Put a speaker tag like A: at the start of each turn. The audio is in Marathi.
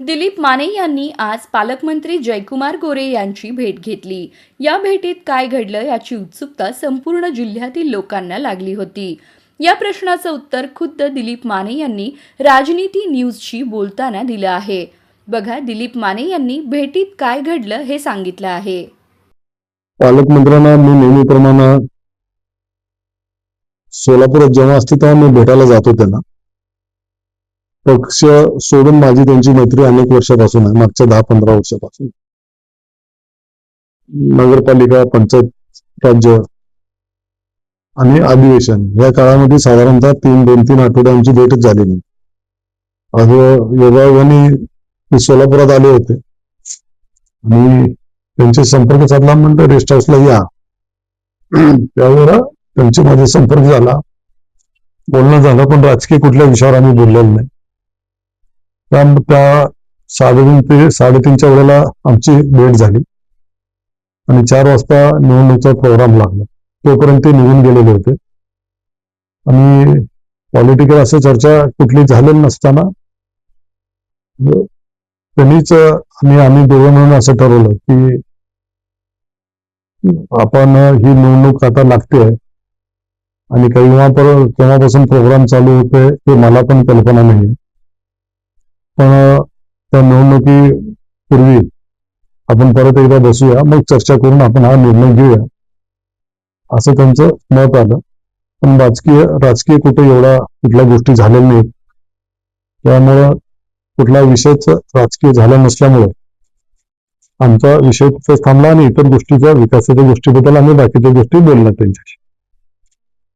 A: दिलीप माने यांनी आज पालकमंत्री जयकुमार गोरे यांची भेट घेतली। या भेटीत काय घडलं याची उत्सुकता संपूर्ण जिल्ह्यातील लोकांना लागली होती। या प्रश्नाचं उत्तर खुद्द दिलीप माने यांनी राजनीती न्यूजशी बोलताना दिलं आहे। बघा, दिलीप माने यांनी भेटीत काय घडलं हे सांगितलं आहे।
B: पालकमंत्र्यांना मी नेहमीप्रमाणे सोलापुरात जेव्हा असते तेव्हा मी भेटायला जातो त्यांना। पक्ष सोडून माझी त्यांची मैत्री अनेक वर्षापासून आहे, मागच्या 10-15 वर्षापासून। नगरपालिका, पंचायत राज्य आणि अधिवेशन या काळामध्ये साधारणतः 2-3 आठवडे आमची भेटच झाली नाही। योगायोगाने सोलापुरात आले होते आणि त्यांचे संपर्क साधला, म्हणलं रेस्ट हाऊसला या। त्यावर त्यांचे माझे संपर्क झाला, बोलणं झालं, पण राजकीय कुठल्या विषयावर आम्ही बोललेलो नाही। त्या 3:30 ते 3:30च्या वेळेला आमची भेट झाली आणि 4 वाजता निवडणुकीचा प्रोग्राम लागला। तोपर्यंत ते निघून गेलेले होते आणि पॉलिटिकल असं चर्चा कुठली झालेली नसताना त्यांनीच आम्ही दोघं मिळून असं ठरवलं की आपण ही निवडणूक आता लागते आणि केव्हापासून प्रोग्राम चालू होते ते मला पण कल्पना नाही, पण त्या निवडणुकीपूर्वी आपण परत एकदा बसूया, मग चर्चा करून आपण हा निर्णय घेऊया, असं त्यांचं मत आलं। पण राजकीय कुठे कुठल्या गोष्टी झालेल्या नाहीत, त्यामुळं कुठला विषयच राजकीय झाला नसल्यामुळं आमचा विषय तिथंच थांबला आणि इतर गोष्टीच्या विकासाच्या गोष्टीबद्दल आम्ही बाकीच्या गोष्टी बोलणार त्यांच्याशी।